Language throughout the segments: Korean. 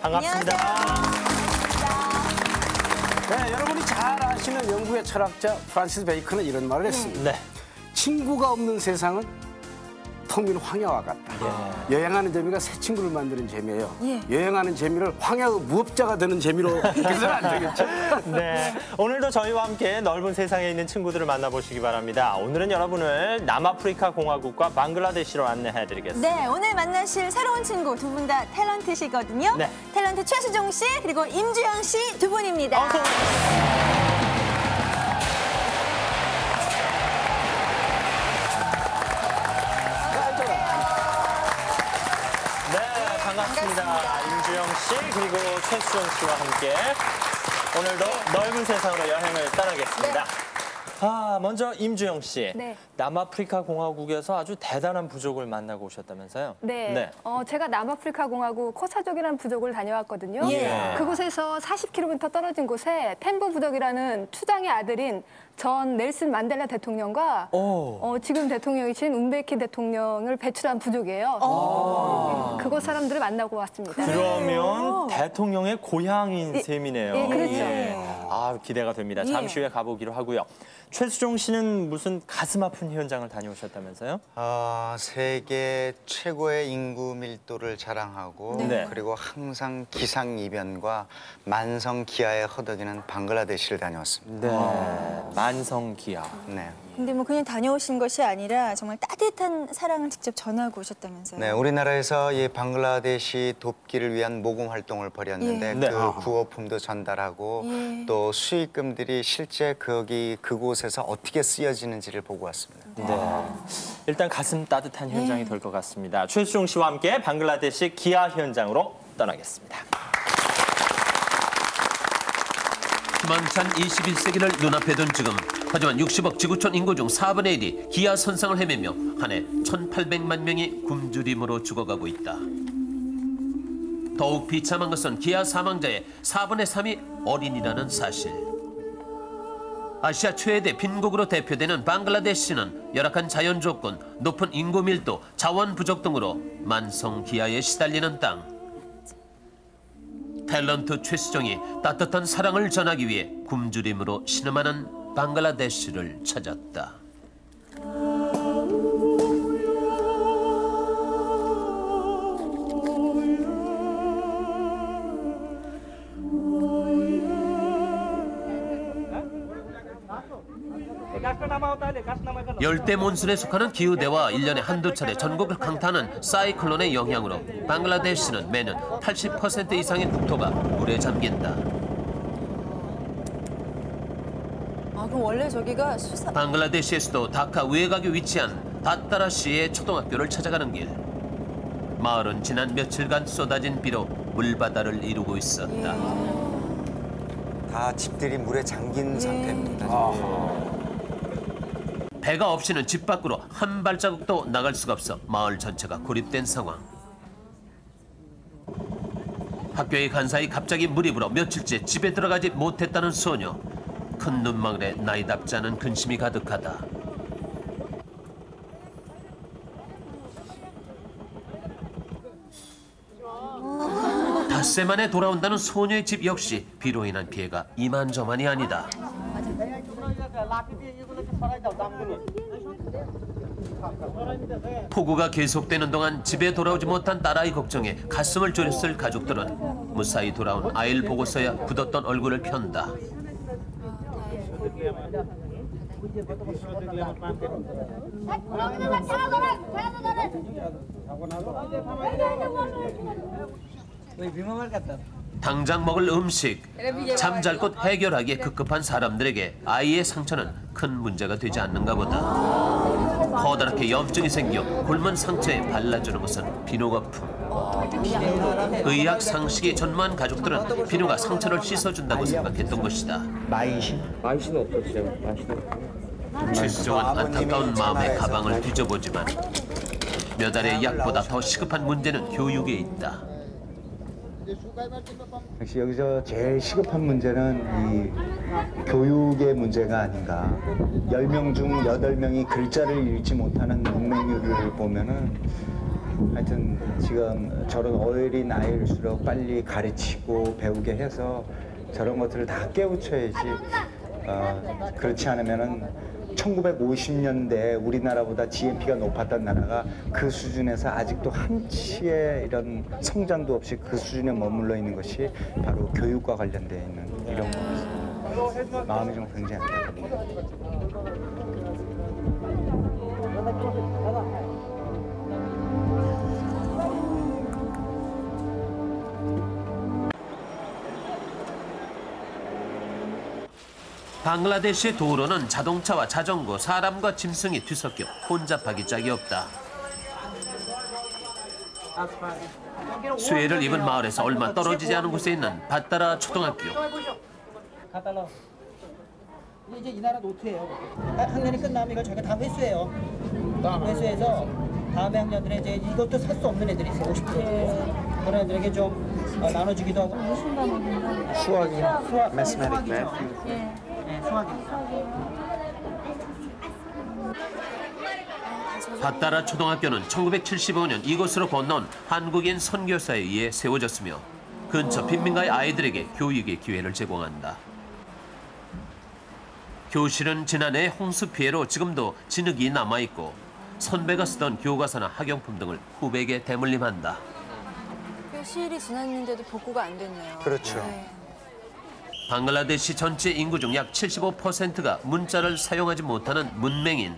반갑습니다. 네, 여러분이 잘 아시는 영국의 철학자 프란시스 베이컨은 이런 말을 했습니다. 네. 친구가 없는 세상은 텅 빈 황야와 같다. 여행하는 재미가 새 친구를 만드는 재미예요. 여행하는 재미를 황야의 무업자가 되는 재미로 해서는 안 되겠죠? 네, 오늘도 저희와 함께 넓은 세상에 있는 친구들을 만나보시기 바랍니다. 오늘은 여러분을 남아프리카 공화국과 방글라데시로 안내해드리겠습니다. 네, 오늘 만나실 새로운 친구 두 분 다 탤런트시거든요. 네. 탤런트 최수종 씨 그리고 임주영 씨 두 분입니다. 어서 오세요. 반갑습니다. 임주영 씨 그리고 최수종 씨와 함께 오늘도 넓은 세상으로 여행을 떠나겠습니다. 먼저 임주영 씨. 네. 남아프리카 공화국에서 아주 대단한 부족을 만나고 오셨다면서요? 네. 제가 남아프리카 공화국 코사족이라는 부족을 다녀왔거든요. 그곳에서 40km 떨어진 곳에 템보 부족이라는 추장의 아들인 전 넬슨 만델라 대통령과 지금 대통령이신 운베키 대통령을 배출한 부족이에요. 그곳 사람들을 만나고 왔습니다. 그러면 대통령의 고향인 셈이네요. 예, 그렇죠. 기대가 됩니다. 잠시 후에 가보기로 하고요. 최수종 씨는 무슨 가슴 아픈 현장을 다녀오셨다면서요? 세계 최고의 인구 밀도를 자랑하고 그리고 항상 기상이변과 만성기아에 허덕이는 방글라데시를 다녀왔습니다. 네, 만성기아. 네. 근데 뭐 그냥 다녀오신 것이 아니라 정말 따뜻한 사랑을 직접 전하고 오셨다면서요? 네, 우리나라에서 이 방글라데시 돕기를 위한 모금 활동을 벌였는데 그 구호품도 전달하고 또 수익금들이 실제 그곳에서 어떻게 쓰여지는지를 보고 왔습니다. 네, 일단 가슴 따뜻한 현장이 될 것 같습니다. 최수종 씨와 함께 방글라데시 기아 현장으로 떠나겠습니다. 희망찬 21세기를 눈앞에 둔 지금 하지만 60억 지구촌 인구 중 4분의 1이 기아 선상을 헤매며 한 해 1,800만 명이 굶주림으로 죽어가고 있다. 더욱 비참한 것은 기아 사망자의 4분의 3이 어린이라는 사실. 아시아 최대 빈국으로 대표되는 방글라데시는 열악한 자연 조건, 높은 인구 밀도, 자원 부족 등으로 만성 기아에 시달리는 땅. 탤런트 최수종이 따뜻한 사랑을 전하기 위해 굶주림으로 신음하는 방글라데시를 찾았다. 열대 몬순에 속하는 기후대와 1년에 한두 차례 전국을 강타하는 사이클론의 영향으로 방글라데시는 매년 80% 이상의 국토가 물에 잠긴다. 그럼 원래 저기가 방글라데시의 수도 다카 외곽에 위치한 다따라시의 초등학교를 찾아가는 길. 마을은 지난 며칠간 쏟아진 비로 물바다를 이루고 있었다. 다 집들이 물에 잠긴 상태입니다. 배가 없이는 집 밖으로 한 발자국도 나갈 수가 없어 마을 전체가 고립된 상황. 학교에 간 사이 갑자기 물이 불어 며칠째 집에 들어가지 못했다는 소녀. 큰 눈망울에 나이답지 않은 근심이 가득하다. 닷새 만에 돌아온다는 소녀의 집 역시 비로 인한 피해가 이만저만이 아니다. 폭우가 계속되는 동안 집에 돌아오지 못한 딸아이 걱정에 가슴을 졸였을 가족들은 무사히 돌아온 아이를 보고서야 굳었던 얼굴을 편다. 당장 먹을 음식, 잠잘 곳 해결하기에 급급한 사람들에게 아이의 상처는 큰 문제가 되지 않는가 보다. 커다랗게 염증이 생겨 굶은 상처에 발라주는 것은 비누거품. 의학 상식에 전무한 가족들은 비누가 상처를 씻어준다고 생각했던 것이다. 마이신 없었어요. 최수종은 안타까운 마음에 가방을 뒤져보지만 몇 알의 약보다 더 시급한 문제는 교육에 있다. 역시 여기서 제일 시급한 문제는 이 교육의 문제가 아닌가. 10명 중 8명이 글자를 읽지 못하는 문맹률을 보면은 하여튼 지금 저런 어린 아이일수록 빨리 가르치고 배우게 해서 저런 것들을 다 깨우쳐야지. 그렇지 않으면은 1950년대 우리나라보다 GNP가 높았던 나라가 그 수준에서 아직도 한치의 이런 성장도 없이 그 수준에 머물러 있는 것이 바로 교육과 관련되어 있는 이런 거였습니다. 마음이 좀 굉장히 안타깝습니다. 방글라데시의 도로는 자동차와 자전거, 사람과 짐승이 뒤섞여 혼잡하기 짝이 없다. 수해를 입은 마을에서 얼마 떨어지지 않은 곳에 있는 바따라 초등학교. 이제 이 나라 노트예요. 학년이 끝나면 이걸 저희가 다 회수해요. 회수해서 다음에 학년들에 이제 이것도 살 수 없는 애들이 있어요. 50%. 그런 애들에게 좀 나눠주기도 하고. 무슨 과목인가? 수학이요. 수학. 매스매틱. 네, 수학이. 바따라 초등학교는 1975년 이곳으로 건너온 한국인 선교사에 의해 세워졌으며 근처 빈민가의 아이들에게 교육의 기회를 제공한다. 교실은 지난해 홍수 피해로 지금도 진흙이 남아있고 선배가 쓰던 교과서나 학용품 등을 후배에게 대물림한다. 시일이 지났는데도 복구가 안 됐네요. 그렇죠. 네. 방글라데시 전체 인구 중 약 75%가 문자를 사용하지 못하는 문맹인.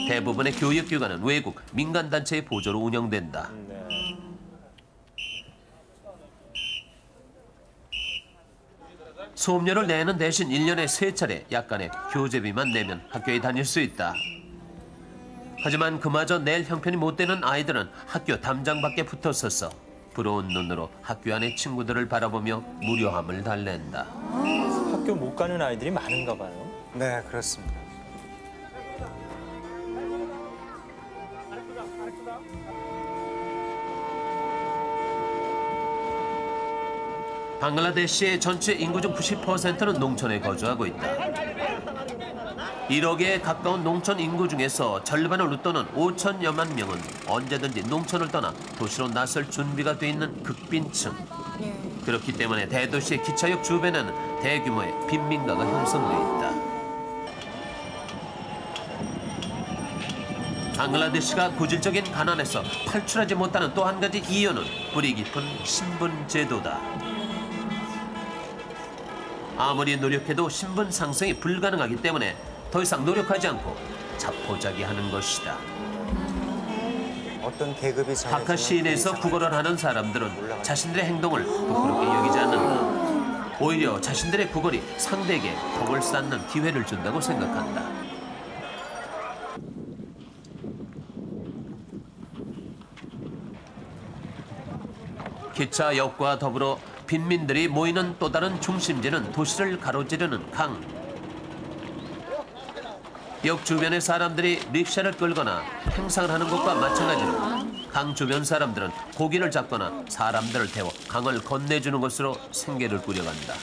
대부분의 교육기관은 외국, 민간단체의 보조로 운영된다. 수업료를 내는 대신 1년에 3차례 약간의 교재비만 내면 학교에 다닐 수 있다. 하지만 그마저 낼 형편이 못 되는 아이들은 학교 담장 밖에 붙었었어. 부러운 눈으로 학교 안의 친구들을 바라보며 무료함을 달랜다. 학교 못 가는 아이들이 많은가 봐요. 네, 그렇습니다. 방글라데시의 전체 인구 중 90%는 농촌에 거주하고 있다. 1억에 가까운 농촌 인구 중에서 절반을 웃도는 5천여만 명은 언제든지 농촌을 떠나 도시로 나설 준비가 돼 있는 극빈층. 그렇기 때문에 대도시의 기차역 주변에는 대규모의 빈민가가 형성돼 있다. 방글라데시가 고질적인 가난에서 탈출하지 못하는 또 한 가지 이유는 뿌리 깊은 신분 제도다. 아무리 노력해도 신분 상승이 불가능하기 때문에 더 이상 노력하지 않고 자포자기하는 것이다. 어떤 계급이 다카 시인에서 국어를 하는 사람들은 자신들의 행동을 부끄럽게 여기지 않는다. 오히려 자신들의 구걸이 상대에게 덕을 쌓는 기회를 준다고 생각한다. 기차역과 더불어 빈민들이 모이는 또 다른 중심지는 도시를 가로지르는 강. 역 주변의 사람들이 릭샤를 끌거나 행상을 하는 것과 마찬가지로 강 주변 사람들은 고기를 잡거나 사람들을 태워 강을 건네주는 것으로 생계를 꾸려간다.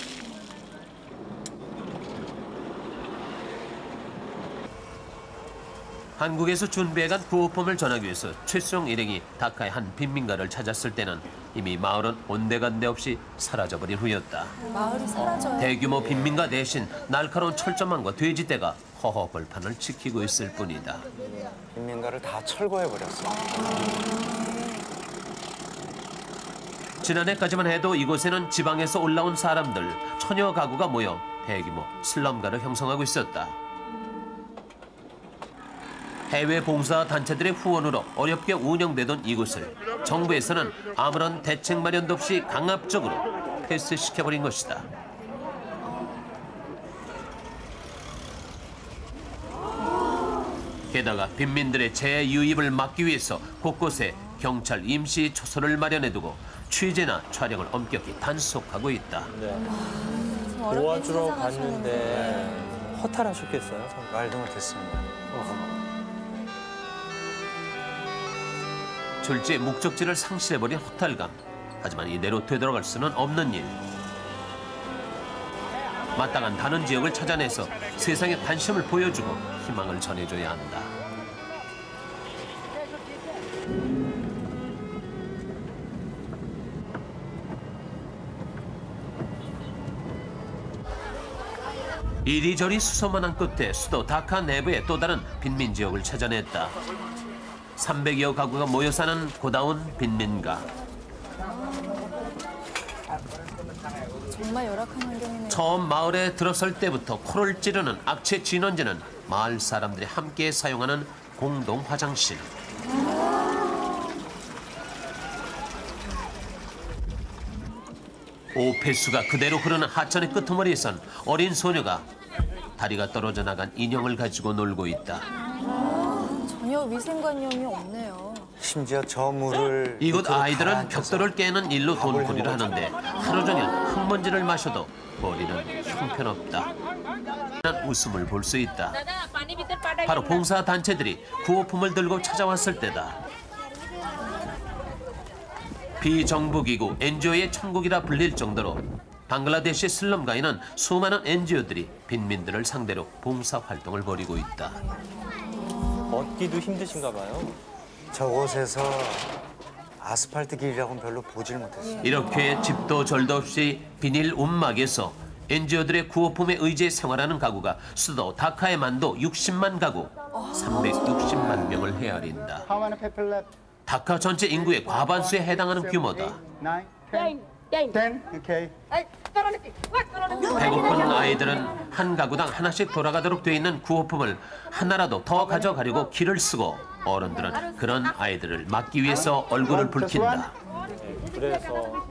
한국에서 준비해간 구호품을 전하기 위해서 최수영 일행이 다카의 한 빈민가를 찾았을 때는 이미 마을은 온데간데 없이 사라져버린 후였다. 마을이 사라져요. 대규모 빈민가 대신 날카로운 철조망과 돼지떼가 허허 벌판을 지키고 있을 뿐이다. 빈민가를 다 철거해버렸어요. 지난해까지만 해도 이곳에는 지방에서 올라온 사람들 천여 가구가 모여 대규모 슬럼가를 형성하고 있었다. 해외 봉사 단체들의 후원으로 어렵게 운영되던 이곳을 정부에서는 아무런 대책 마련도 없이 강압적으로 폐쇄시켜버린 것이다. 게다가 빈민들의 재유입을 막기 위해서 곳곳에 경찰 임시 초소를 마련해두고 취재나 촬영을 엄격히 단속하고 있다. 도와주러 갔는데 허탈하셨겠어요? 말도 못했습니다. 졸지의 목적지를 상실해버린 허탈감. 하지만 이대로 되돌아갈 수는 없는 일. 마땅한 다른 지역을 찾아내서 세상에 관심을 보여주고 희망을 전해줘야 한다. 이리저리 수소문한 끝에 수도 다카 내부의 또 다른 빈민 지역을 찾아냈다. 300여 가구가 모여 사는 고다운 빈민가. 정말 열악한 환경이네요. 처음 마을에 들어설 때부터 코를 찌르는 악취 진원제는 마을 사람들이 함께 사용하는 공동 화장실. 오폐수가 그대로 흐르는 하천의 끄트머리에선 어린 소녀가 다리가 떨어져 나간 인형을 가지고 놀고 있다. 전혀 위생관념이 없네요. 심지어 저 물을 이곳 밑으로 아이들은 가라앉혀서 벽돌을 깨는 일로 돈벌이를 하는데 하루 종일 흙먼지를 마셔도 머리는 형편없다. 웃음을 볼 수 있다. 바로 봉사단체들이 구호품을 들고 찾아왔을 때다. 비정부기구 NGO의 천국이라 불릴 정도로 방글라데시 슬럼가에는 수많은 NGO들이 빈민들을 상대로 봉사활동을 벌이고 있다. 걷기도 힘드신가 봐요. 저곳에서 아스팔트 길이라고는 별로 보질 못했어요. 이렇게 집도 절도 없이 비닐 움막에서 NGO들의 구호품에 의지해 생활하는 가구가 수도 다카에만도 60만 가구, 360만 명을 헤아린다. 다카 전체 인구의 과반수에 해당하는 규모다. 배고픈 아이들은 한 가구당 하나씩 돌아가도록 돼 있는 구호품을 하나라도 더 가져가려고 기를 쓰고 어른들은 그런 아이들을 막기 위해서 얼굴을 붉힌다. 그래서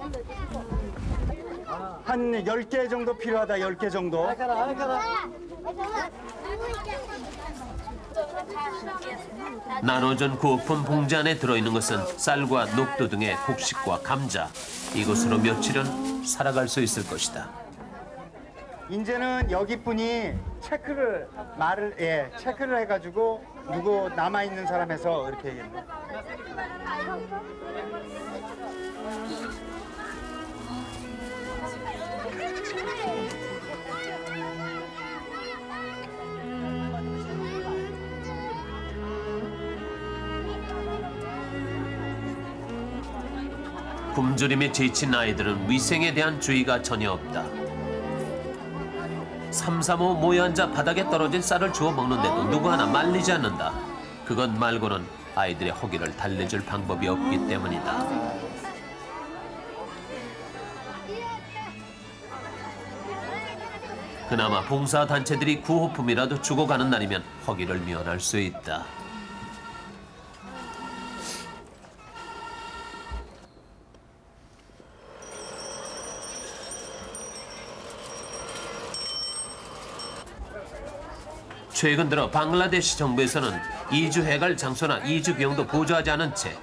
한 10개 정도 필요하다. 10개 정도. 나눠준 구호품 봉지 안에 들어있는 것은 쌀과 녹두 등의 곡식과 감자. 이것으로 며칠은 살아갈 수 있을 것이다. 이제는 여기 분이 체크를 체크를 해가지고 누구 남아 있는 사람에서 이렇게 얘기했네. 굶주림에 지친 아이들은 위생에 대한 주의가 전혀 없다. 335 모여 앉아 바닥에 떨어진 쌀을 주워 먹는데도 누구 하나 말리지 않는다. 그것 말고는 아이들의 허기를 달래줄 방법이 없기 때문이다. 그나마 봉사단체들이 구호품이라도 주고 가는 날이면 허기를 면할 수 있다. 최근 들어 방글라데시 정부에서는 이주해갈 장소나 이주 비용도 보조하지 않은 채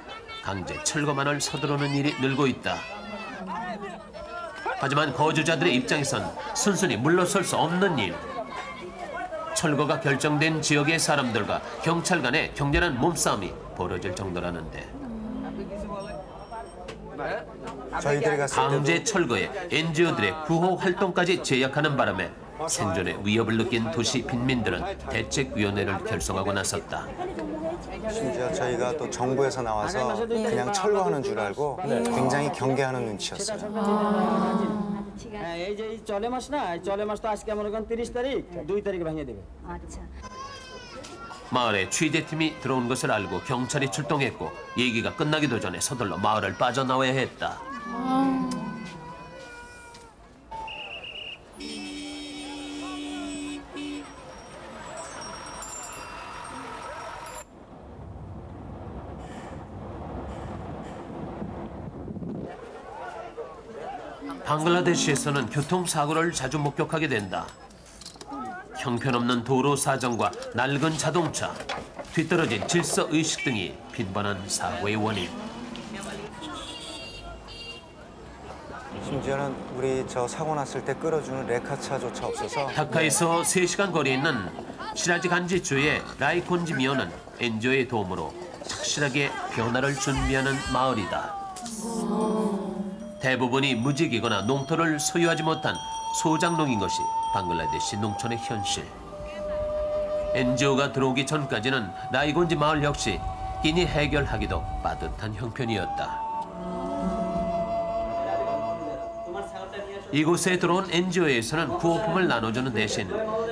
강제 철거만을 서두르는 일이 늘고 있다. 하지만 거주자들의 입장에선 순순히 물러설 수 없는 일. 철거가 결정된 지역의 사람들과 경찰 간의 격렬한 몸싸움이 벌어질 정도라는데. 저희들이 갔을 때도 강제 철거에 NGO들의 구호 활동까지 제약하는 바람에 생존의 위협을 느낀 도시 빈민들은 대책위원회를 결성하고 나섰다. 심지어 저희가 또 정부에서 나와서 그냥 철거하는 줄 알고 굉장히 경계하는 눈치였어요. 마을에 취재팀이 들어온 것을 알고 경찰이 출동했고 얘기가 끝나기도 전에 서둘러 마을을 빠져나와야 했다. 방글라데시에서는 교통사고를 자주 목격하게 된다. 형편없는 도로 사정과 낡은 자동차, 뒤떨어진 질서의식 등이 빈번한 사고의 원인. 심지어는 우리 저 사고 났을 때 끌어주는 레카차조차 없어서 다카에서 3시간 거리에 있는 시라지 간지주의 라이콘지미오는 NGO의 도움으로 착실하게 변화를 준비하는 마을이다. 대부분이 무직이거나 농토를 소유하지 못한 소작농인 것이 방글라데시 농촌의 현실. NGO가 들어오기 전까지는 라이곤지 마을 역시 이니 해결하기도 빠듯한 형편이었다. 이곳에 들어온 NGO에서는 구호품을 나눠주는 대신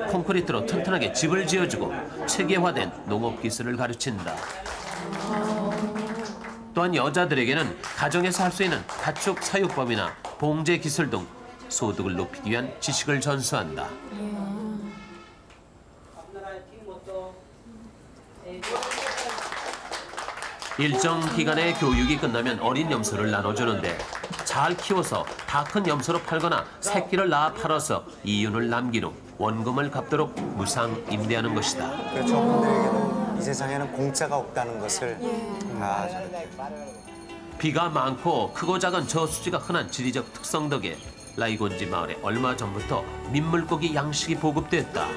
콘크리트로 튼튼하게 집을 지어주고 체계화된 농업기술을 가르친다. 또한 여자들에게는 가정에서 할 수 있는 가축 사육법이나 봉제 기술 등 소득을 높이기 위한 지식을 전수한다. 일정 기간의 교육이 끝나면 어린 염소를 나눠주는데 잘 키워서 다 큰 염소로 팔거나 새끼를 낳아 팔아서 이윤을 남긴 후 원금을 갚도록 무상 임대하는 것이다. 그렇죠. 저분들에게도 이 세상에는 공짜가 없다는 것을 다 저렇게. 비가 많고 크고 작은 저수지가 흔한 지리적 특성 덕에 라이곤지 마을에 얼마 전부터 민물고기 양식이 보급됐다.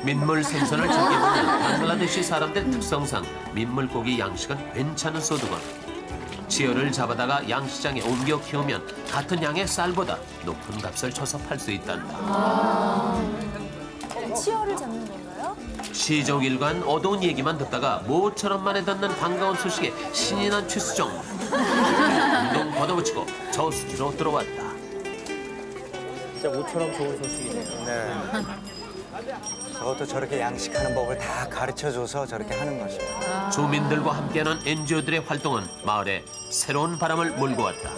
민물 생선을 즐겨보는 방글라데시 사람들 특성상 민물고기 양식은 괜찮은 소득원. 치어를 잡아다가 양시장에 옮겨 키우면 같은 양의 쌀보다 높은 값을 쳐서 팔 수 있단다. 치어를 잡는 건가요? 시종일관 어두운 얘기만 듣다가 모처럼 만에 듣는 반가운 소식에 신이 난 최수정. 운동 걷어붙이고 저수지로 들어왔다. 진짜 모처럼 좋은 소식이네요. 네. 저것도 저렇게 양식하는 법을 다 가르쳐줘서 저렇게 하는 것이에요. 주민들과 함께하는 NGO들의 활동은 마을에 새로운 바람을 몰고 왔다.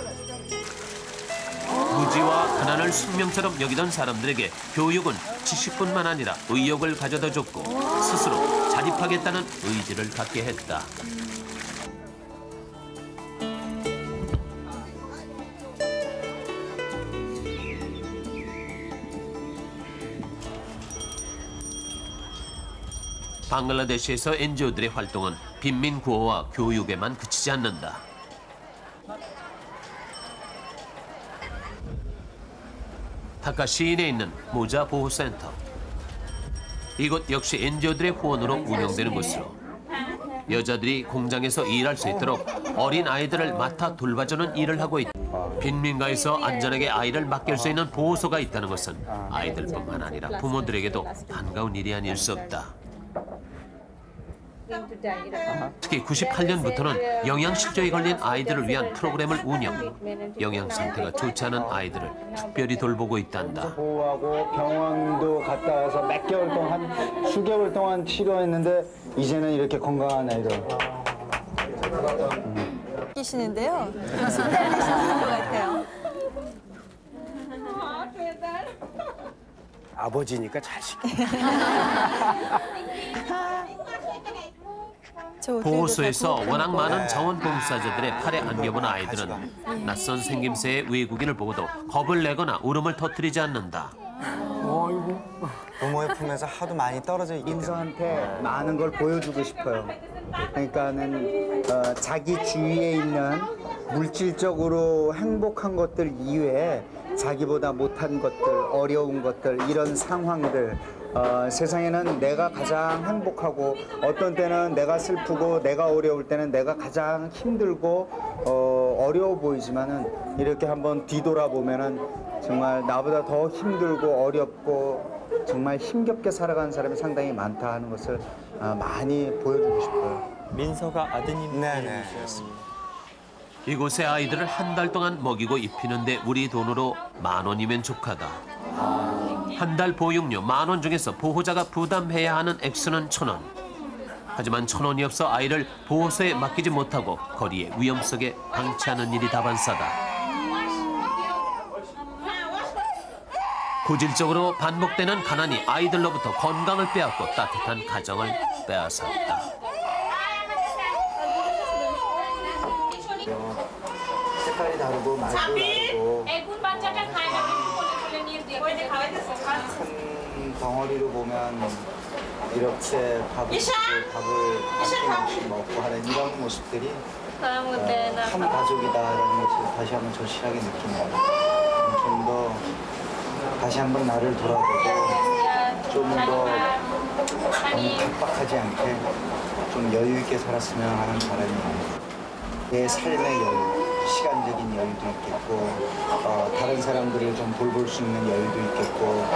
무지와 가난을 숙명처럼 여기던 사람들에게 교육은 지식뿐만 아니라 의욕을 가져다 줬고 스스로 자립하겠다는 의지를 갖게 했다. 방글라데시에서 NGO들의 활동은 빈민 구호와 교육에만 그치지 않는다. 닦카 시인에 있는 모자 보호센터. 이곳 역시 NGO들의 후원으로 운영되는 곳으로 여자들이 공장에서 일할 수 있도록 어린 아이들을 맡아 돌봐주는 일을 하고 있다. 빈민가에서 안전하게 아이를 맡길 수 있는 보호소가 있다는 것은 아이들뿐만 아니라 부모들에게도 반가운 일이 아닐 수 없다. 특히 98년부터는 영양실조에 걸린 아이들을 위한 프로그램을 운영. 영양 상태가 좋지 않은 아이들을 특별히 돌보고 있단다. 보호하고 병원도 갔다 와서 몇 개월 동안, 수개월 동안 치료했는데 이제는 이렇게 건강한 아이들. 끼시는데요. 신나시는 것 같아요. 아버지니까 잘 시켜. 보호소에서 워낙 많은 자원봉사자들의 팔에 안겨본 아이들은 낯선 생김새의 외국인을 보고도 겁을 내거나 울음을 터뜨리지 않는다. 부모의 품에서 하도 많이 떨어져 있기 때문에. 인서한테 많은 걸 보여주고 싶어요. 그러니까는 자기 주위에 있는 물질적으로 행복한 것들 이외에 자기보다 못한 것들, 어려운 것들, 이런 상황들, 세상에는 내가 가장 행복하고 어떤 때는 내가 슬프고 내가 어려울 때는 내가 가장 힘들고 어려워 보이지만은 이렇게 한번 뒤돌아보면은 정말 나보다 더 힘들고 어렵고 정말 힘겹게 살아가는 사람이 상당히 많다 하는 것을 많이 보여주고 싶어요. 민서가 아드님 네네. 이곳의 아이들을 한 달 동안 먹이고 입히는데 우리 돈으로 10,000원이면 족하다. 한 달 보육료 10,000원 중에서 보호자가 부담해야 하는 액수는 1,000원. 하지만 1,000원이 없어 아이를 보호소에 맡기지 못하고 거리에 위험 속에 방치하는 일이 다반사다. 고질적으로 반복되는 가난이 아이들로부터 건강을 빼앗고 따뜻한 가정을 빼앗았다. 색깔이 다르고 말도 다르고 큰 덩어리로 보면 이렇게 밥을 한 끼씩 먹고 하는 이런 모습들이 한 가족이다라는 것을 다시 한번 절실하게 느낍니다. 좀 더 다시 한번 나를 돌아보고 좀 더 너무 각박하지 않게 좀 여유 있게 살았으면 하는 바람입니다. 내 삶의 여유, 시간적인 여유도 있겠고 다른 사람들을 좀 돌볼 수 있는 여유도 있겠고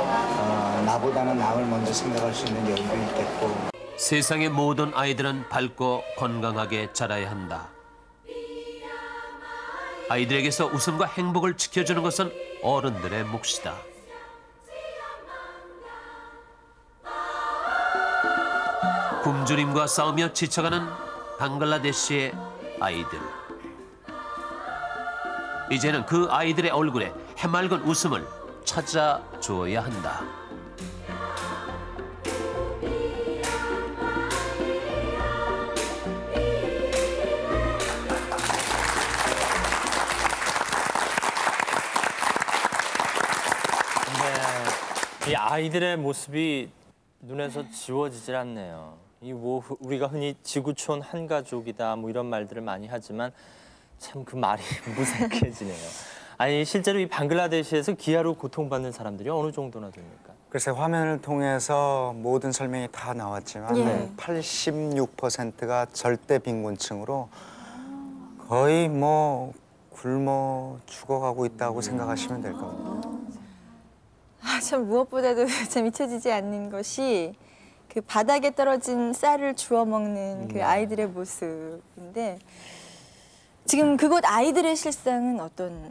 나보다는 남을 먼저 생각할 수 있는 여유도 있겠고. 세상의 모든 아이들은 밝고 건강하게 자라야 한다. 아이들에게서 웃음과 행복을 지켜주는 것은 어른들의 몫이다. 굶주림과 싸우며 지쳐가는 방글라데시의 아이들. 이제는 그 아이들의 얼굴에 해맑은 웃음을 찾아주어야 한다. 이 아이들의 모습이 눈에서 지워지질 않네요. 이 뭐 우리가 흔히 지구촌 한 가족이다 뭐 이런 말들을 많이 하지만 참 그 말이 무색해지네요. 아니 실제로 이 방글라데시에서 기아로 고통받는 사람들이 어느 정도나 됩니까? 글쎄 화면을 통해서 모든 설명이 다 나왔지만 86%가 절대 빈곤층으로 거의 뭐 굶어 죽어가고 있다고 생각하시면 될 겁니다. 참 무엇보다도 참 잊혀지지 않는 것이 그 바닥에 떨어진 쌀을 주워 먹는 그 아이들의 모습인데 지금 그곳 아이들의 실상은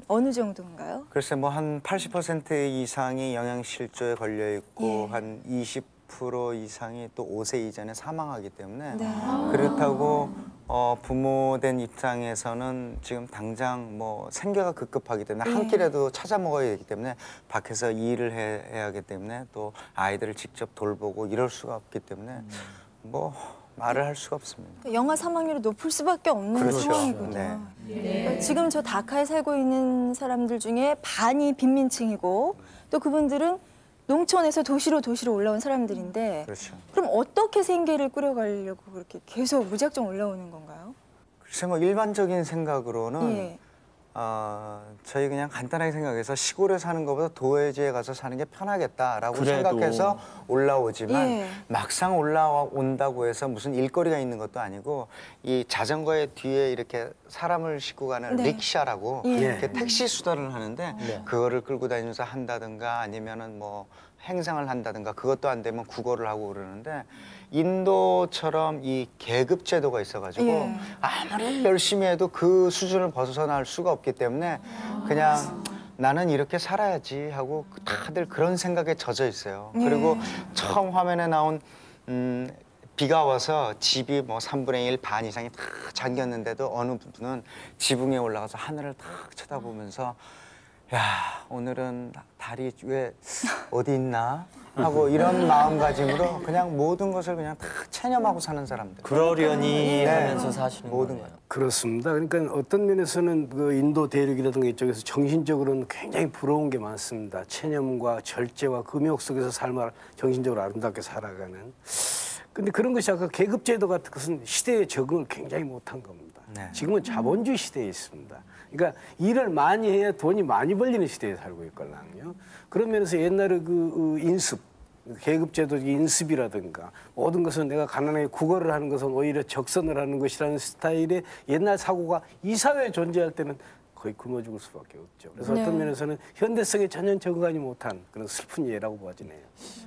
어느 정도인가요? 글쎄 뭐 한 80% 이상이 영양실조에 걸려 있고 한 20% 이상이 또 5세 이전에 사망하기 때문에 그렇다고 부모된 입장에서는 지금 당장 뭐 생계가 급급하기 때문에 한 끼라도 찾아 먹어야 되기 때문에 밖에서 일을 해야 하기 때문에 또 아이들을 직접 돌보고 이럴 수가 없기 때문에 뭐 말을 할 수가 없습니다. 영아 사망률이 높을 수밖에 없는 상황이군요. 지금 저 다카에 살고 있는 사람들 중에 반이 빈민층이고 또 그분들은 농촌에서 도시로 올라온 사람들인데 그렇죠. 그럼 어떻게 생계를 꾸려가려고 그렇게 계속 무작정 올라오는 건가요? 글쎄 뭐 일반적인 생각으로는 저희 그냥 간단하게 생각해서 시골에 사는 것보다 도시에 가서 사는 게 편하겠다라고 생각해서 올라오지만 막상 올라온다고 해서 무슨 일거리가 있는 것도 아니고 이 자전거의 뒤에 이렇게 사람을 싣고 가는 릭샤라고 이렇게 택시 수단을 하는데 그거를 끌고 다니면서 한다든가 아니면은 뭐 행상을 한다든가 그것도 안 되면 국어를 하고 그러는데 인도처럼 이 계급 제도가 있어가지고 아무리 열심히 해도 그 수준을 벗어날 수가 없기 때문에 그냥 나는 이렇게 살아야지 하고 다들 그런 생각에 젖어 있어요. 그리고 처음 화면에 나온 비가 와서 집이 뭐 3분의 1 반 이상이 다 잠겼는데도 어느 분은 지붕에 올라가서 하늘을 탁 쳐다보면서 야, 오늘은 달이 왜 어디 있나 하고 이런 마음가짐으로 그냥 모든 것을 그냥 다 체념하고 사는 사람들. 그러려니 하면서 사시는 모든 거예요. 그렇습니다. 그러니까 어떤 면에서는 그 인도 대륙이라든가 이쪽에서 정신적으로는 굉장히 부러운 게 많습니다. 체념과 절제와 금욕 속에서 삶을 정신적으로 아름답게 살아가는. 근데 그런 것이 아까 계급제도 같은 것은 시대에 적응을 굉장히 못한 겁니다. 지금은 자본주의 시대에 있습니다. 그러니까 일을 많이 해야 돈이 많이 벌리는 시대에 살고 있거든요. 그런 면에서 옛날에 그 인습, 계급제도적 인습이라든가 모든 것은 내가 가난하게 국어를 하는 것은 오히려 적선을 하는 것이라는 스타일의 옛날 사고가 이 사회에 존재할 때는 거의 굶어 죽을 수밖에 없죠. 그래서 어떤 면에서는 현대성에 전혀 적응하지 못한 그런 슬픈 예라고 보아지네요.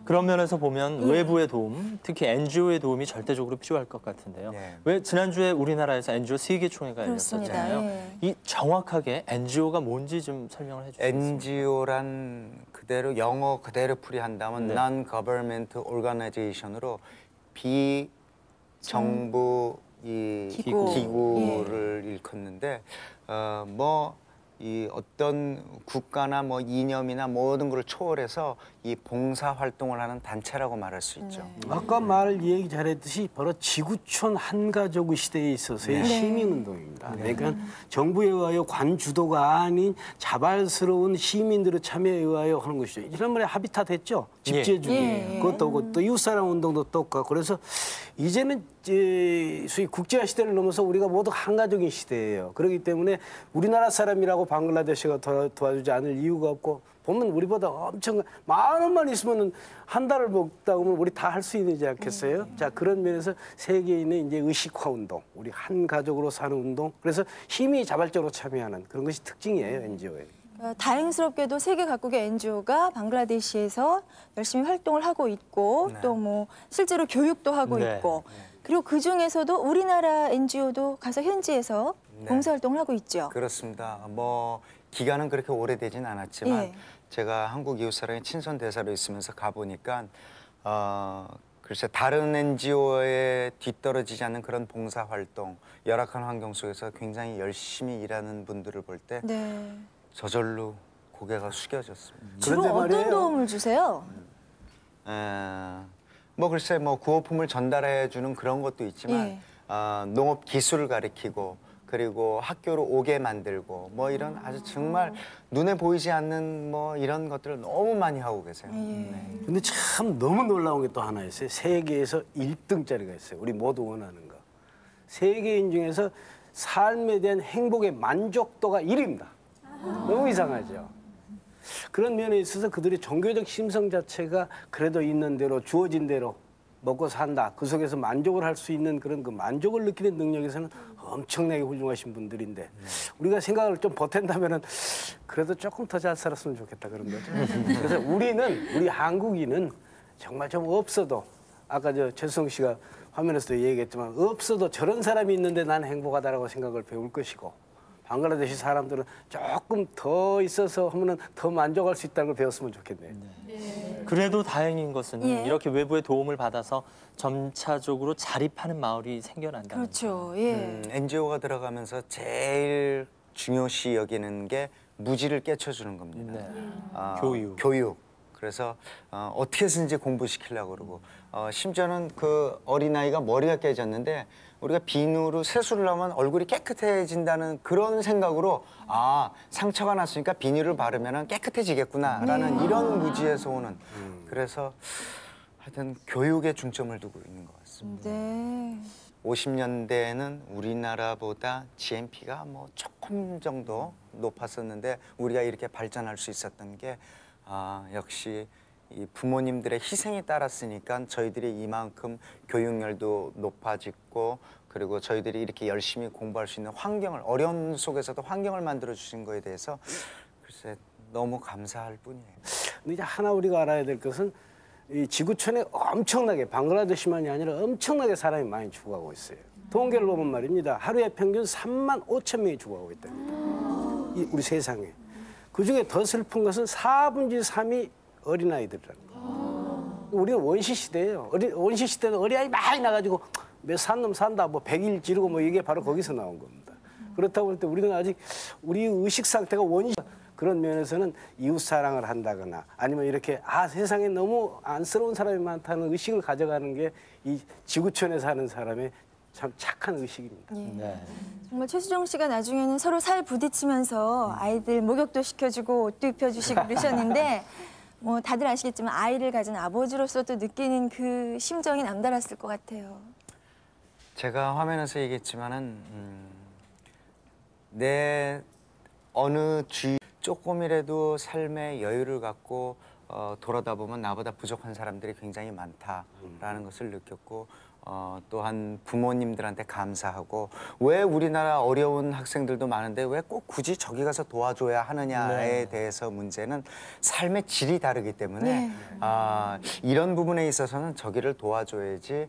그런 면에서 보면 외부의 도움, 특히 NGO의 도움이 절대적으로 필요할 것 같은데요. 왜 지난주에 우리나라에서 NGO 세계총회가 열렸었잖아요. 이 정확하게 NGO가 뭔지 좀 설명을 해주시겠어요? NGO란 그대로 영어 그대로 풀이한다면 Non-Government Organization으로 비정부 기구를 일컫는데 이 어떤 국가나 뭐 이념이나 모든 걸 초월해서 이 봉사 활동을 하는 단체라고 말할 수 있죠. 아까 얘기 잘했듯이 바로 지구촌 한 가족의 시대에 있어서의 시민운동입니다. 그러니까 정부에 의하여 관주도가 아닌 자발스러운 시민들의 참여에 의하여 하는 것이죠. 지난번에 하비tat 했죠. 집재주기. 그것도 또 이웃사랑 운동도 똑같고 그래서 이제는 소위 국제화 시대를 넘어서 우리가 모두 한 가족인 시대예요. 그렇기 때문에 우리나라 사람이라고 방글라데시가 도와주지 않을 이유가 없고 보면 우리보다 엄청 만 원만 있으면 한 달을 먹다 보면 우리 다 할 수 있지 않겠어요? 자 그런 면에서 세계에 있는 이제 의식화 운동, 우리 한 가족으로 사는 운동, 그래서 힘이 자발적으로 참여하는 그런 것이 특징이에요 NGO에. 다행스럽게도 세계 각국의 NGO가 방글라데시에서 열심히 활동을 하고 있고 또 뭐 실제로 교육도 하고 있고 그리고 그 중에서도 우리나라 NGO도 가서 현지에서 네. 봉사활동을 하고 있죠. 그렇습니다. 뭐 기간은 그렇게 오래되진 않았지만 예. 제가 한국 이웃사랑의 친선 대사로 있으면서 가보니까 글쎄 다른 NGO에 뒤떨어지지 않는 그런 봉사활동, 열악한 환경 속에서 굉장히 열심히 일하는 분들을 볼 때 네. 저절로 고개가 숙여졌습니다. 주로 그런데 어떤 말이에요. 도움을 주세요? 뭐 글쎄 뭐 구호품을 전달해 주는 그런 것도 있지만 예. 농업 기술을 가리키고 그리고 학교로 오게 만들고 뭐 이런 아주 정말 눈에 보이지 않는 뭐 이런 것들을 너무 많이 하고 계세요. 네. 근데 참 너무 놀라운 게 또 하나 있어요. 세계에서 1등짜리가 있어요. 우리 모두 원하는 거. 세계인 중에서 삶에 대한 행복의 만족도가 1위입니다. 너무 이상하죠. 그런 면에 있어서 그들의 종교적 심성 자체가 그래도 있는 대로 주어진 대로 먹고 산다. 그 속에서 만족을 할 수 있는 그런 그 만족을 느끼는 능력에서는 엄청나게 훌륭하신 분들인데 우리가 생각을 좀 보탠다면은 그래도 조금 더 잘 살았으면 좋겠다 그런 거죠. 그래서 우리 한국인은 정말 좀 없어도 아까 최수정 씨가 화면에서도 얘기했지만 없어도 저런 사람이 있는데 난 행복하다라고 생각을 배울 것이고 방글라데시 사람들은 조금 더 있어서 하면은 더 만족할 수 있다는 걸 배웠으면 좋겠네요. 그래도 다행인 것은 예. 이렇게 외부의 도움을 받아서 점차적으로 자립하는 마을이 생겨난다는 그렇죠. 예. NGO가 들어가면서 제일 중요시 여기는 게 무지를 깨쳐주는 겁니다. 네. 교육. 그래서 어떻게 해서든지 공부시키려고 그러고 심지어는 그 어린아이가 머리가 깨졌는데 우리가 비누로 세수를 하면 얼굴이 깨끗해진다는 그런 생각으로 상처가 났으니까 비누를 바르면 깨끗해지겠구나라는 이런 무지에서 오는 그래서 하여튼 교육에 중점을 두고 있는 것 같습니다. 네. 50년대에는 우리나라보다 GNP가 뭐 조금 정도 높았었는데 우리가 이렇게 발전할 수 있었던 게 역시 이 부모님들의 희생이 따랐으니까 저희들이 이만큼 교육열도 높아지고 그리고 저희들이 이렇게 열심히 공부할 수 있는 환경을 어려운 속에서도 환경을 만들어 주신 거에 대해서 글쎄 너무 감사할 뿐이에요. 근데 이제 하나 우리가 알아야 될 것은 이 지구촌에 엄청나게 방글라데시만이 아니라 엄청나게 사람이 많이 죽어가고 있어요. 통계를 보면 말입니다. 하루에 평균 3만 5천 명이 죽어가고 있답니다. 우리 세상에. 그중에 더 슬픈 것은 4분의 3이 어린아이들이라는 거예요. 우리는 원시시대예요. 원시시대는 어린아이 많이 나가지고 몇 산 놈 산다, 뭐 100일 지르고 뭐 이게 바로 거기서 나온 겁니다. 그렇다고 할 때 우리는 아직 우리 의식 상태가 그런 면에서는 이웃 사랑을 한다거나 아니면 이렇게 세상에 너무 안쓰러운 사람이 많다는 의식을 가져가는 게 이 지구촌에 사는 사람의 참 착한 의식입니다. 예. 네. 정말 최수정 씨가 나중에는 서로 살 부딪히면서 아이들 목욕도 시켜주고 옷도 입혀주시고 그러셨는데 뭐 다들 아시겠지만 아이를 가진 아버지로서 또 느끼는 그 심정이 남달랐을 것 같아요. 제가 화면에서 얘기했지만은 내 어느 주위 조금이라도 삶의 여유를 갖고 돌아다 보면 나보다 부족한 사람들이 굉장히 많다라는 것을 느꼈고 또한 부모님들한테 감사하고 왜 우리나라 어려운 학생들도 많은데 왜 꼭 굳이 저기 가서 도와줘야 하느냐에 대해서 문제는 삶의 질이 다르기 때문에 이런 부분에 있어서는 저기를 도와줘야지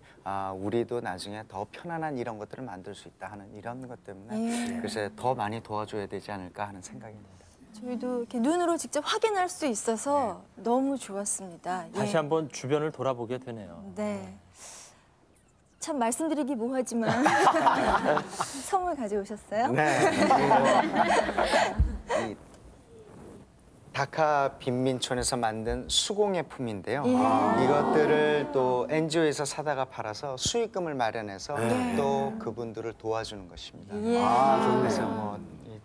우리도 나중에 더 편안한 이런 것들을 만들 수 있다 하는 이런 것 때문에 글쎄 더 많이 도와줘야 되지 않을까 하는 생각입니다. 저희도 이렇게 눈으로 직접 확인할 수 있어서 너무 좋았습니다. 다시 한번 주변을 돌아보게 되네요. 네. 참 말씀드리기 뭐하지만 선물 가져오셨어요? 네. 이 다카 빈민촌에서 만든 수공예품인데요. 이것들을 또 NGO에서 사다가 팔아서 수익금을 마련해서 또 그분들을 도와주는 것입니다. 그래서 뭐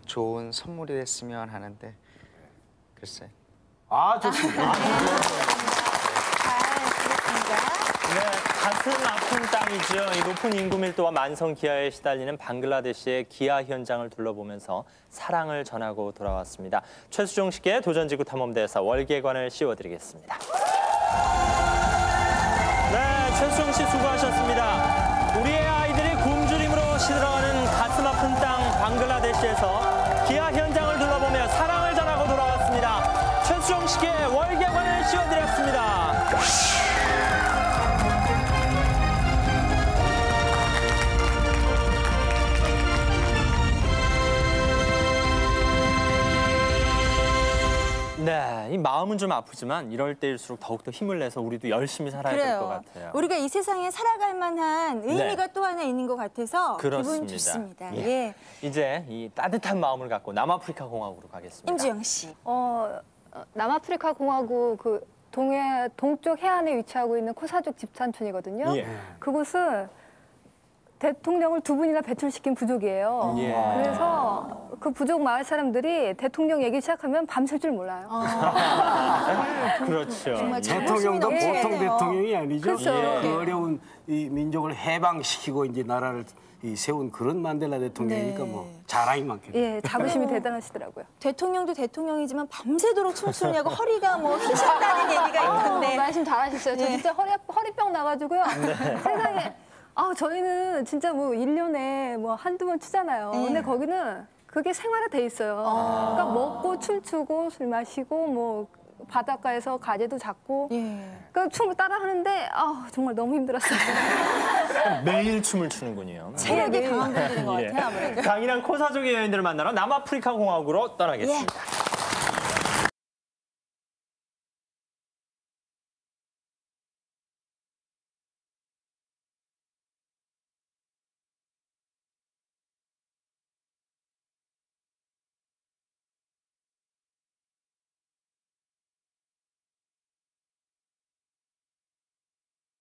좋은 선물이 됐으면 하는데 글쎄. 좋습니다. 네, 가슴 아픈 땅이죠. 이 높은 인구 밀도와 만성 기아에 시달리는 방글라데시의 기아 현장을 둘러보면서 사랑을 전하고 돌아왔습니다. 최수종 씨께 도전지구 탐험대에서 월계관을 씌워드리겠습니다. 네, 최수종 씨 수고하셨습니다. 우리의 아이들이 굶주림으로 시들어가는 가슴 아픈 땅 방글라데시에서 기아 현장을 둘러보며 사랑을 전하고 돌아왔습니다. 최수종 씨께 월계관을 씌워드렸습니다. 마음은 좀 아프지만 이럴 때일수록 더욱더 힘을 내서 우리도 열심히 살아야 될 것 같아요. 우리가 이 세상에 살아갈 만한 의미가 또 하나 있는 것 같아서 기분 좋습니다. 예. 이제 이 따뜻한 마음을 갖고 남아프리카 공화국으로 가겠습니다. 임주영 씨. 남아프리카 공화국 그 동쪽 해안에 위치하고 있는 코사족 집산촌이거든요. 그곳은 대통령을 2분이나 배출시킨 부족이에요. 그래서 그 부족 마을 사람들이 대통령 얘기 시작하면 밤샐 줄 몰라요. 그렇죠. 정말 대통령도 보통 네. 대통령이 아니죠. 그렇죠. 그 어려운 이 민족을 해방시키고 이제 나라를 세운 그런 만델라 대통령이니까 뭐 자랑이 많겠네요. 예, 자부심이 대단하시더라고요. 대통령도 대통령이지만 밤새도록 춤추냐고 허리가 뭐 휘신다는 얘기가 있던데. 말씀 잘하셨어요. 저 진짜 허리병 나가지고요. 세상에. 저희는 진짜 뭐 1년에 뭐 한두 번 추잖아요. 근데 거기는 그게 생활화돼 있어요. 그러니까 먹고 춤추고 술 마시고 뭐 바닷가에서 가재도 잡고 그러니까 춤을 따라 하는데 정말 너무 힘들었어요. 매일 춤을 추는군요. 체력이 강한 분들인 것 같아요, 아무래도. 강인한 코사족의 여인들을 만나러 남아프리카 공화국으로 떠나겠습니다.